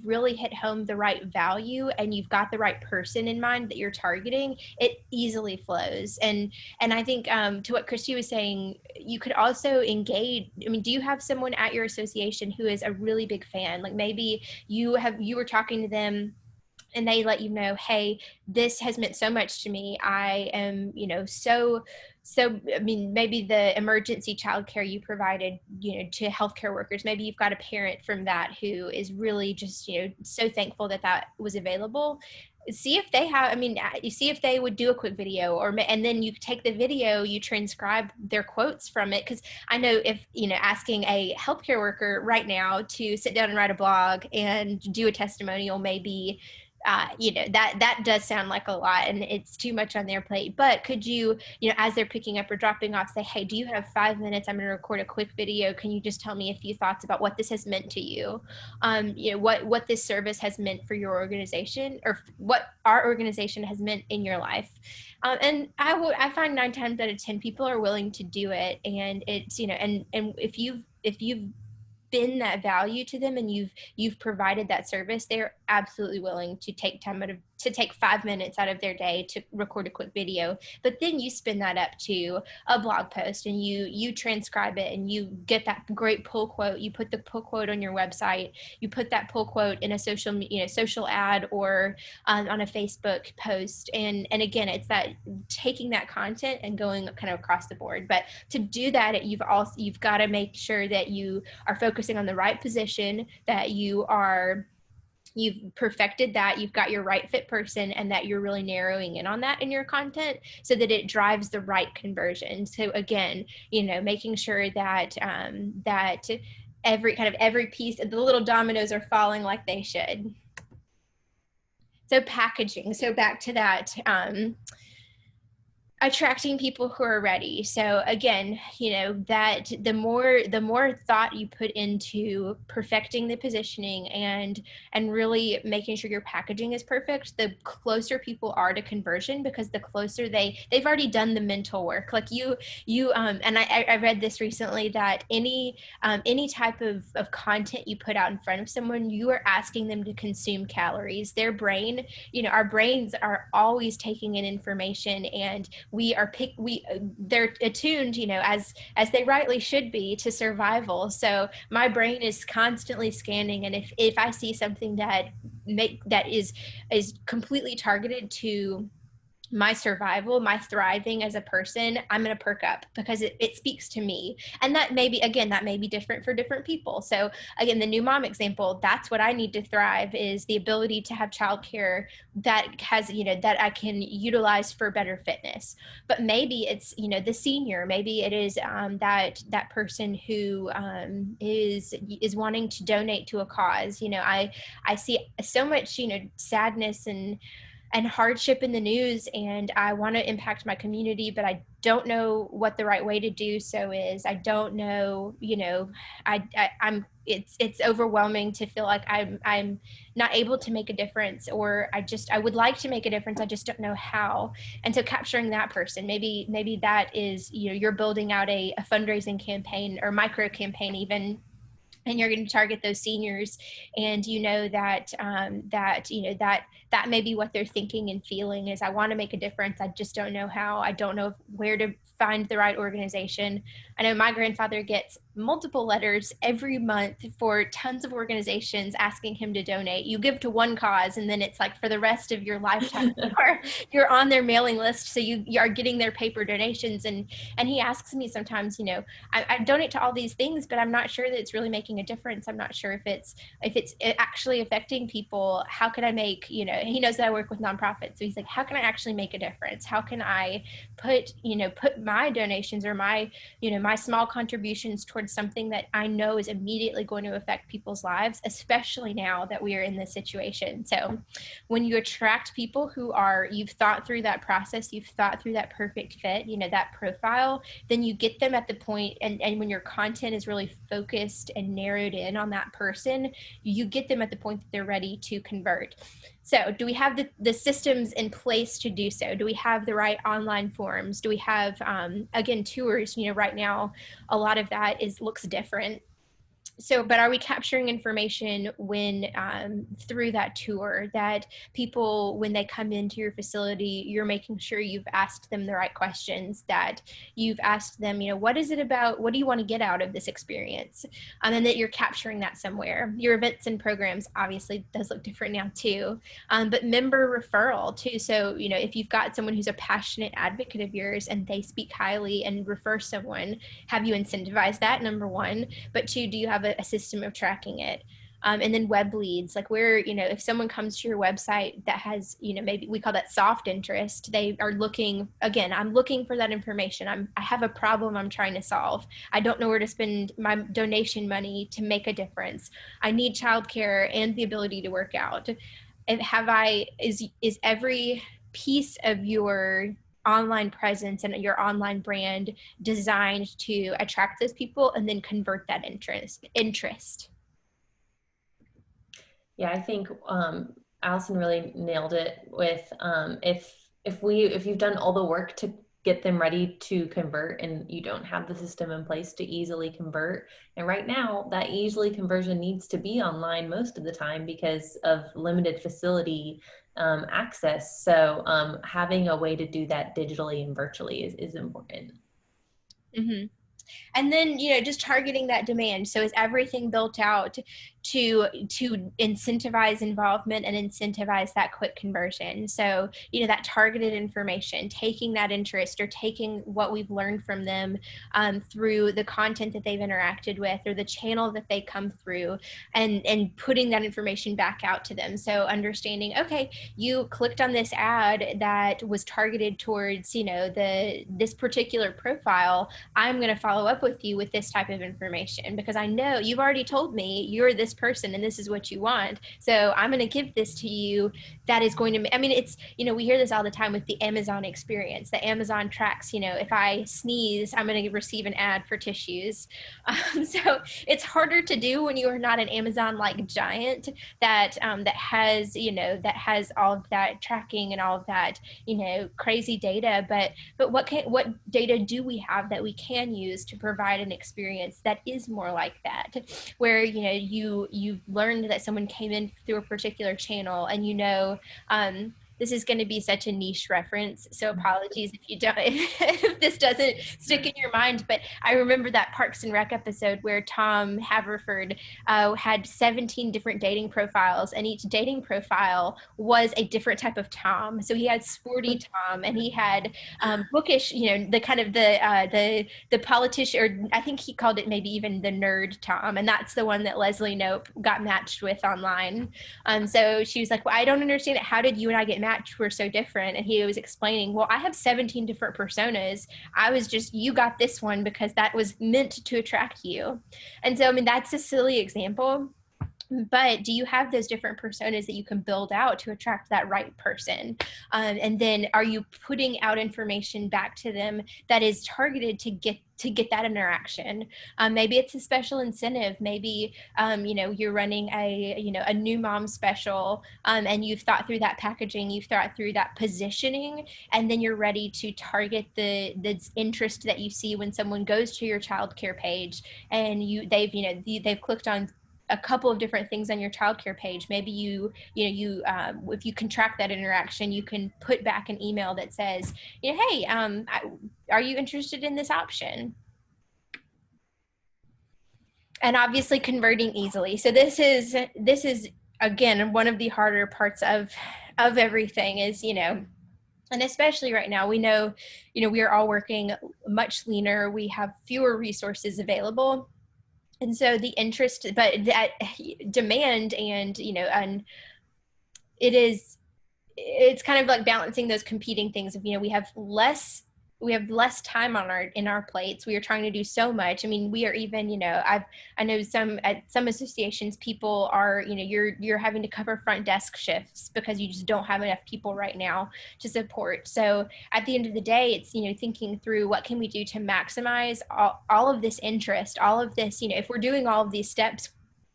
really hit home the right value and you've got the right person in mind that you're targeting, it easily flows. And I think to what Christy was saying, you could also engage. I mean, do you have someone at your association who is a really big fan? Like maybe you were talking to them and they let you know, hey, this has meant so much to me. I am, I mean, maybe the emergency childcare you provided, to healthcare workers, maybe you've got a parent from that who is really just, so thankful that that was available. See if they have, I mean, you see if they would do a quick video, and then you take the video, you transcribe their quotes from it. Cause I know if, asking a healthcare worker right now to sit down and write a blog and do a testimonial, maybe that does sound like a lot and it's too much on their plate. But could you, as they're picking up or dropping off, say, hey, do you have 5 minutes? I'm going to record a quick video. Can you just tell me a few thoughts about what this has meant to you? What this service has meant for your organization, or what our organization has meant in your life. And I find 9 times out of 10 people are willing to do it. And it's, and if you've been that value to them and you've provided that service, they're absolutely willing to take time to take 5 minutes out of their day to record a quick video. But then you spin that up to a blog post and you transcribe it and you get that great pull quote. You put the pull quote on your website. You put that pull quote in a social ad or on a Facebook post. And again, it's that taking that content and going kind of across the board. But to do that, you've got to make sure that you are focusing on the right position, that you've perfected that, you've got your right fit person, and that you're really narrowing in on that in your content so that it drives the right conversion. So again, making sure that that every piece of the little dominoes are falling like they should. So packaging. So back to that. Attracting people who are ready. So again, that the more thought you put into perfecting the positioning and really making sure your packaging is perfect, the closer people are to conversion, because the closer they've already done the mental work. Like you and I read this recently that any type of content you put out in front of someone, you are asking them to consume calories. Their brain, our brains are always taking in information, and they're attuned, as they rightly should be, to survival. So my brain is constantly scanning, and if I see something that is completely targeted to my survival, my thriving as a person, I'm going to perk up because it speaks to me. And that may be different for different people. So again, the new mom example, that's what I need to thrive, is the ability to have childcare that has, that I can utilize for better fitness. But maybe it's, the senior, maybe it is that person who is wanting to donate to a cause. I see so much, sadness and and hardship in the news, and I want to impact my community, but I don't know what the right way to do so is. I don't know, I'm it's overwhelming to feel like I'm not able to make a difference, or I would like to make a difference, I just don't know how. And so capturing that person, maybe that is, you're building out a fundraising campaign or micro campaign even, and you're going to target those seniors, and that may be what they're thinking and feeling is, I want to make a difference, I just don't know how, I don't know where to find the right organization. I know my grandfather gets multiple letters every month for tons of organizations asking him to donate. You give to one cause, and then it's like for the rest of your lifetime you're on their mailing list, so you are getting their paper donations. And he asks me sometimes, I donate to all these things, but I'm not sure that it's really making a difference. I'm not sure if it's actually affecting people. How can I make, he knows that I work with nonprofits, so he's like, how can I actually make a difference? How can I put my donations or my small contributions towards something that I know is immediately going to affect people's lives, especially now that we are in this situation. So when you attract people you've thought through that process, you've thought through that perfect fit, that profile, then you get them at the point, and when your content is really focused and narrowed in on that person, you get them at the point that they're ready to convert. So do we have the systems in place to do so? Do we have the right online forums? Do we have, again, tours? Right now, a lot of that looks different. So, but are we capturing information when through that tour, that people, when they come into your facility, you're making sure you've asked them the right questions, that you've asked them, what is it about, what do you want to get out of this experience? And that you're capturing that somewhere. Your events and programs obviously does look different now too, but member referral too. So, if you've got someone who's a passionate advocate of yours and they speak highly and refer someone, have you incentivized that, number one? But two, do you have a system of tracking it? And then web leads, like where, if someone comes to your website that has, maybe we call that soft interest, they are looking, again, I'm looking for that information. I have a problem I'm trying to solve. I don't know where to spend my donation money to make a difference. I need childcare and the ability to work out. And is every piece of your online presence and your online brand designed to attract those people and then convert that interest? Yeah, I think Allison really nailed it with if you've done all the work to get them ready to convert and you don't have the system in place to easily convert. And right now, that easily conversion needs to be online most of the time because of limited facility access. So having a way to do that digitally and virtually is important. Mm-hmm. And then, just targeting that demand. So is everything built out to incentivize involvement and incentivize that quick conversion? So, that targeted information, taking that interest or taking what we've learned from them through the content that they've interacted with or the channel that they come through, and putting that information back out to them. So understanding, okay, you clicked on this ad that was targeted towards, this particular profile. I'm going to follow up with you with this type of information because I know you've already told me you're this person and this is what you want. So I'm going to give this to you. That is going to, it's, we hear this all the time with the Amazon experience. The Amazon tracks, if I sneeze, I'm going to receive an ad for tissues. So it's harder to do when you are not an Amazon like giant that that has all of that tracking and all of that, crazy data. But what data do we have that we can use to provide an experience that is more like that, where you've learned that someone came in through a particular channel, and this is going to be such a niche reference, so apologies if you don't if this doesn't stick in your mind, but I remember that Parks and Rec episode where Tom Haverford had 17 different dating profiles, and each dating profile was a different type of Tom. So he had sporty Tom, and he had bookish, the kind of the politician, or I think he called it maybe even the nerd Tom, and that's the one that Leslie Knope got matched with online. So she was like, well, I don't understand it. How did you and I get matched? We're so different. And he was explaining, well, I have 17 different personas. You got this one because that was meant to attract you. And so, that's a silly example, But do you have those different personas that you can build out to attract that right person? And then are you putting out information back to them that is targeted to get that interaction? Maybe it's a special incentive. Maybe you're running a new mom special, and you've thought through that packaging, you've thought through that positioning, and then you're ready to target the interest that you see when someone goes to your childcare page and they've clicked on a couple of different things on your childcare page. Maybe if you can track that interaction, you can put back an email that says, hey, are you interested in this option? And obviously converting easily. So this is again one of the harder parts of everything is, and especially right now, we know, we are all working much leaner. We have fewer resources available. And so the interest, but that demand and it's kind of like balancing those competing things of, we have less time on our plates. We are trying to do so much. I mean, we are even, I know at some associations, people are, you're having to cover front desk shifts because you just don't have enough people right now to support. So at the end of the day, it's, thinking through what can we do to maximize all of this interest, all of this, if we're doing all of these steps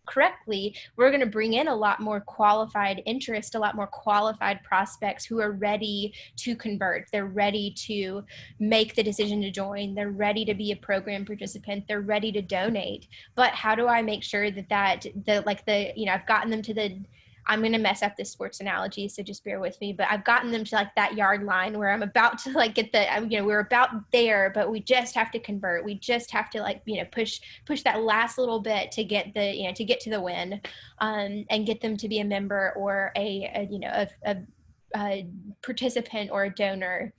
correctly, we're going to bring in a lot more qualified interest, a lot more qualified prospects who are ready to convert. They're ready to make the decision to join. They're ready to be a program participant. They're ready to donate. But how do I make sure I've gotten them to I'm going to mess up this sports analogy, so just bear with me, but I've gotten them to like that yard line where I'm about to we're about there, but we just have to convert. We just have to push that last little bit to get to the win, and get them to be a member or a participant or a donor.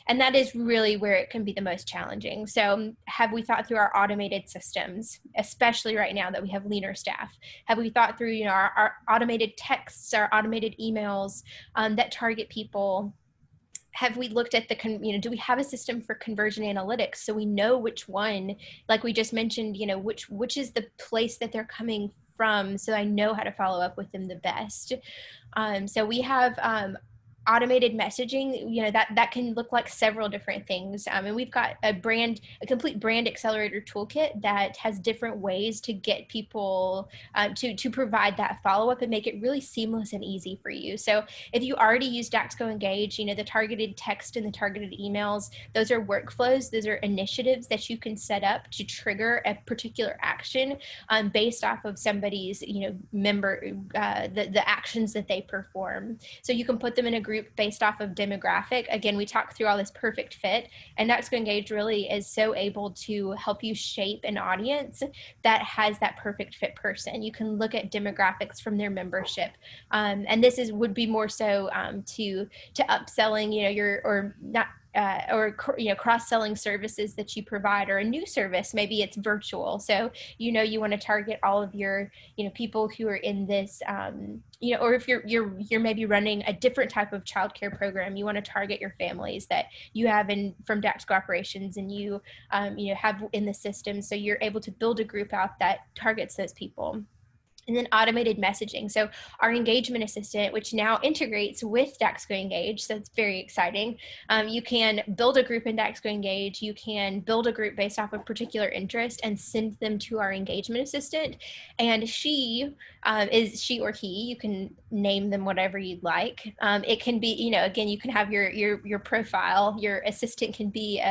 And that is really where it can be the most challenging. So have we thought through our automated systems, especially right now that we have leaner staff? Have we thought through, our automated texts, our automated emails that target people? Have we looked at do we have a system for conversion analytics so we know which one, like we just mentioned, which is the place that they're coming from, so I know how to follow up with them the best. So we have automated messaging, that can look like several different things. And we've got a complete brand accelerator toolkit that has different ways to get people to provide that follow-up and make it really seamless and easy for you. So if you already use DaxGo Engage, the targeted text and the targeted emails, those are workflows, those are initiatives that you can set up to trigger a particular action based off of somebody's, member, the actions that they perform. So you can put them in a group based off of demographic. Again, we talked through all this perfect fit, and DaxGo Engage really is so able to help you shape an audience that has that perfect fit person. You can look at demographics from their membership, and this would be more so to upselling, cross-selling services that you provide, or a new service. Maybe it's virtual, so you want to target all of your people who are in this, or if you're maybe running a different type of childcare program, you want to target your families that you have from DaxGo operations, and you have in the system, so you're able to build a group out that targets those people. And then automated messaging. So our engagement assistant, which now integrates with DaxGo Engage, so it's very exciting. You can build a group in DaxGo Engage. You can build a group based off of particular interest and send them to our engagement assistant. And she or he, you can name them whatever you'd like. It can be, again, you can have your profile. Your assistant can be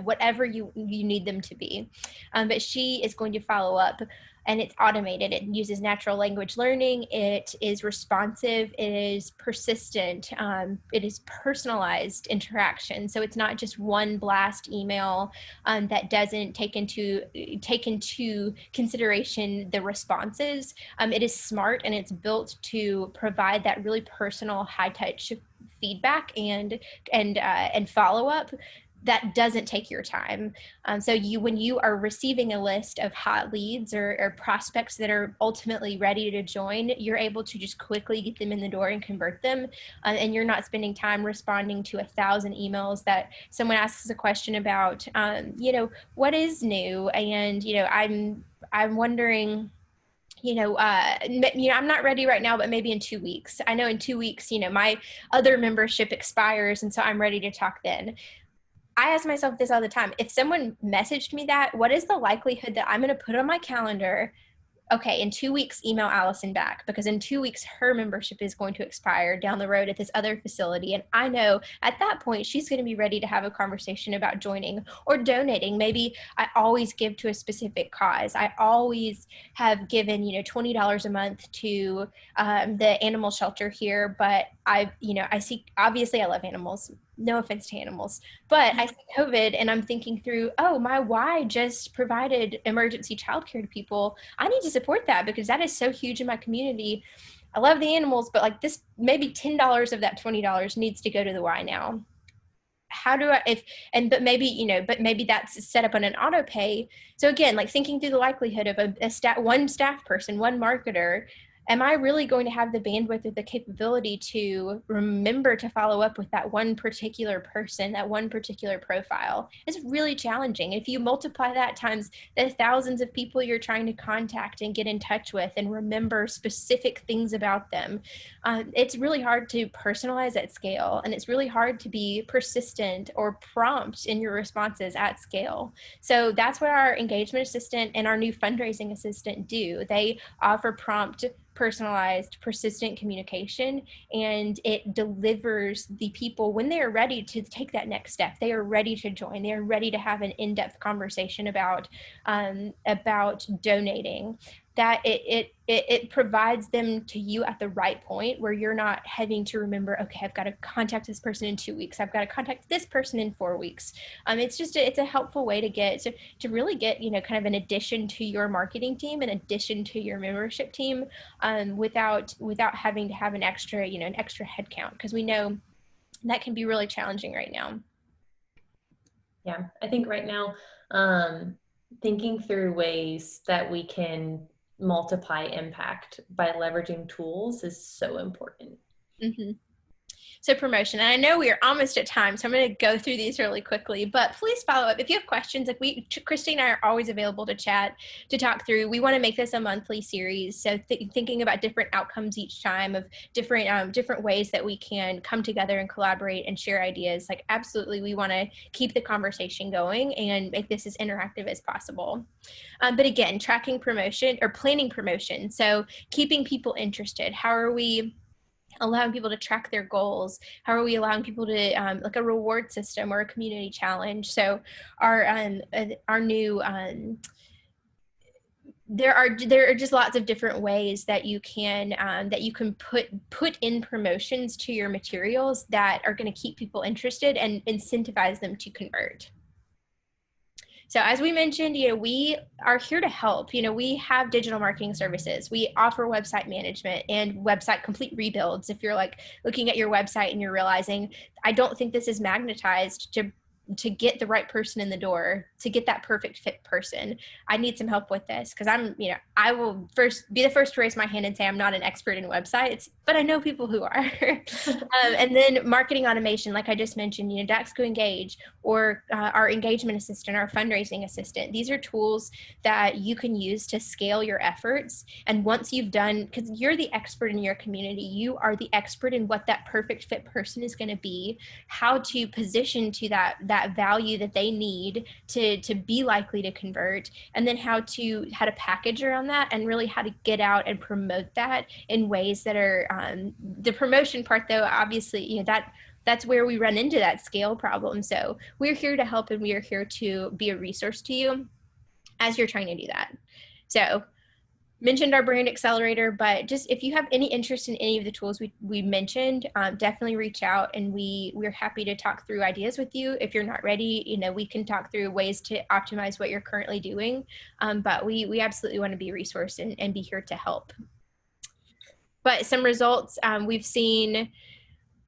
whatever you need them to be. But she is going to follow up. And it's automated. It uses natural language learning. It is responsive. It is persistent. It is personalized interaction. So it's not just one blast email that doesn't take into consideration the responses. It is smart, and it's built to provide that really personal, high-touch feedback and follow-up that doesn't take your time. So when you are receiving a list of hot leads or prospects that are ultimately ready to join, you're able to just quickly get them in the door and convert them. And you're not spending time responding to 1,000 emails that someone asks a question about, what is new? And, I'm wondering, I'm not ready right now, but maybe in 2 weeks. I know in 2 weeks, my other membership expires, and so I'm ready to talk then. I ask myself this all the time. If someone messaged me that, what is the likelihood that I'm going to put on my calendar, okay, in 2 weeks, email Allison back, because in 2 weeks, her membership is going to expire down the road at this other facility. And I know at that point, she's going to be ready to have a conversation about joining or donating. Maybe I always give to a specific cause. I always have given, $20 a month to the animal shelter here, but I see, obviously I love animals. No offense to animals, but I see COVID and I'm thinking through, oh, my Y just provided emergency childcare to people. I need to support that because that is so huge in my community. I love the animals, but like this, maybe $10 of that $20 needs to go to the Y now. How do I, but maybe that's set up on an auto pay. So again, like thinking through the likelihood of one staff person, one marketer, am I really going to have the bandwidth or the capability to remember to follow up with that one particular person, that one particular profile? It's really challenging. If you multiply that times the thousands of people you're trying to contact and get in touch with and remember specific things about them, it's really hard to personalize at scale. And it's really hard to be persistent or prompt in your responses at scale. So that's what our engagement assistant and our new fundraising assistant do. They offer prompt, personalized, persistent communication, and it delivers the people when they are ready to take that next step. They are ready to join. They are ready to have an in-depth conversation about donating. That it provides them to you at the right point where you're not having to remember, okay, I've got to contact this person in 2 weeks. I've got to contact this person in 4 weeks. It's a helpful way to really get, kind of an addition to your marketing team, an addition to your membership team, without having to have an extra head count, because we know that can be really challenging right now. Yeah, I think right now, thinking through ways that we can multiply impact by leveraging tools is so important. Mm-hmm. So promotion, and I know we are almost at time, so I'm going to go through these really quickly, but please follow up. If you have questions, Christine and I are always available to chat, to talk through. We want to make this a monthly series. So thinking about different outcomes each time of different ways that we can come together and collaborate and share ideas. Like absolutely, we want to keep the conversation going and make this as interactive as possible. But again, tracking promotion or planning promotion. So keeping people interested. How are we allowing people to track their goals? How are we allowing people to like a reward system or a community challenge? So our new there are just lots of different ways that you can put in promotions to your materials that are going to keep people interested and incentivize them to convert. So as we mentioned, we are here to help. We have digital marketing services. We offer website management and website complete rebuilds. If you're like looking at your website and you're realizing, I don't think this is magnetized to get the right person in the door, to get that perfect fit person, I need some help with this. Because I will be the first to raise my hand and say I'm not an expert in websites, but I know people who are. And then marketing automation, like I just mentioned, Daxco Engage, or our engagement assistant, our fundraising assistant. These are tools that you can use to scale your efforts. And once you've done, because you're the expert in your community, you are the expert in what that perfect fit person is going to be, how to position to that value that they need to be likely to convert, and then how to package around that, and really how to get out and promote that in ways that are the promotion part, though, obviously, that's where we run into that scale problem. So we're here to help, and we are here to be a resource to you as you're trying to do that. So mentioned our brand accelerator, but just if you have any interest in any of the tools we mentioned, definitely reach out, and we're happy to talk through ideas with you. If you're not ready, we can talk through ways to optimize what you're currently doing, but we absolutely want to be a resource and be here to help. But some results we've seen,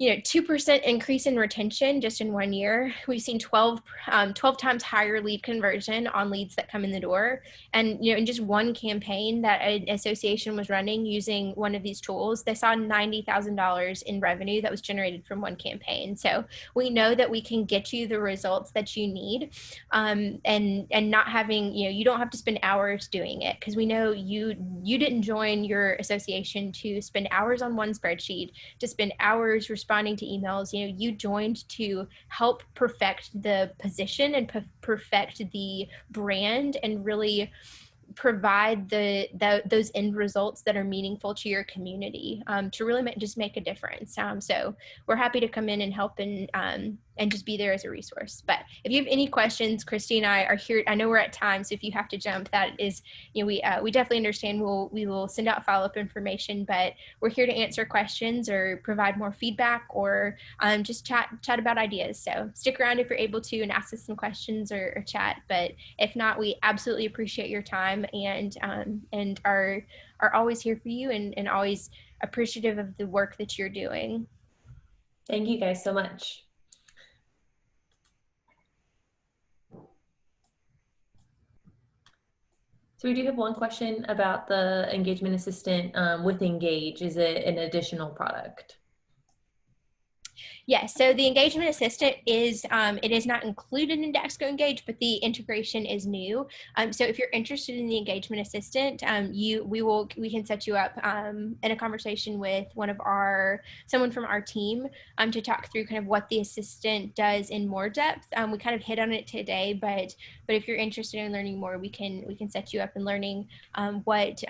2% increase in retention just in 1 year. We've seen 12 times higher lead conversion on leads that come in the door. And, in just one campaign that an association was running using one of these tools, they saw $90,000 in revenue that was generated from one campaign. So we know that we can get you the results that you need, and not having, you don't have to spend hours doing it, because we know you didn't join your association to spend hours on one spreadsheet, to spend hours responding to emails. You joined to help perfect the position and perfect the brand, and really provide those end results that are meaningful to your community, to really just make a difference. So we're happy to come in and help, and just be there as a resource. But if you have any questions, Christy and I are here. I know we're at time, so if you have to jump, that is, we definitely understand. We will send out follow-up information, but we're here to answer questions or provide more feedback, or just chat about ideas. So stick around if you're able to, and ask us some questions or chat. But if not, we absolutely appreciate your time, and are always here for you, and always appreciative of the work that you're doing. Thank you guys so much. So we do have one question about the engagement assistant with Engage. Is it an additional product? Yes, so the engagement assistant is, it is not included in Daxco Engage, but the integration is new. So if you're interested in the engagement assistant, we can set you up in a conversation with someone from our team, to talk through kind of what the assistant does in more depth. We kind of hit on it today, but if you're interested in learning more, we can set you up in learning what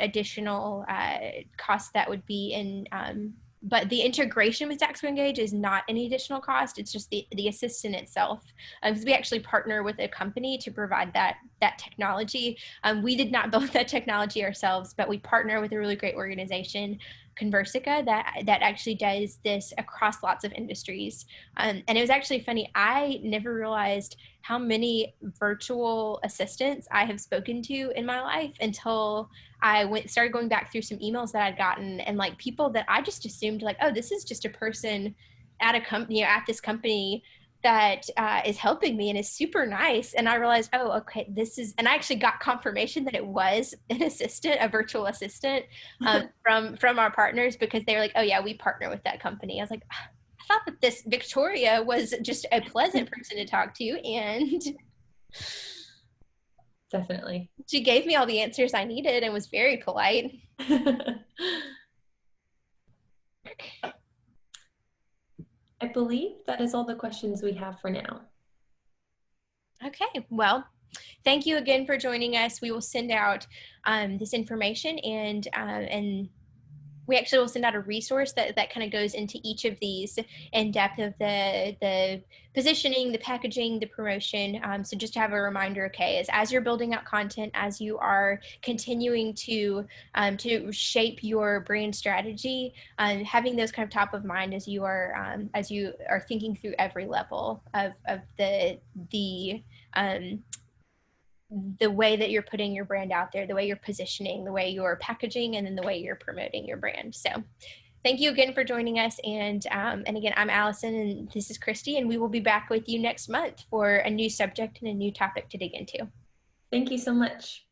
additional costs that would be in. But the integration with Daxco Engage is not any additional cost. It's just the assistant itself. Because we actually partner with a company to provide that technology. We did not build that technology ourselves, but we partner with a really great organization, Conversica, that actually does this across lots of industries. And it was actually funny. I never realized how many virtual assistants I have spoken to in my life until I started going back through some emails that I'd gotten, and like people that I just assumed like, oh, this is just a person at a company, at this company, that is helping me and is super nice. And I realized, oh, okay, and I actually got confirmation that it was an assistant, a virtual assistant, from our partners, because they were like, oh yeah, we partner with that company. I was like, I thought that this Victoria was just a pleasant person to talk to, and Definitely. she gave me all the answers I needed and was very polite. I believe that is all the questions we have for now. Okay, well, thank you again for joining us. We will send out this information, and we actually will send out a resource that kind of goes into each of these in depth, of the positioning, the packaging, the promotion. So just to have a reminder, okay, as you're building out content, as you are continuing to shape your brand strategy, having those kind of top of mind as you are thinking through every level of the way that you're putting your brand out there, the way you're positioning, the way you're packaging, and then the way you're promoting your brand. So thank you again for joining us. And again, I'm Allison, and this is Christy, and we will be back with you next month for a new subject and a new topic to dig into. Thank you so much.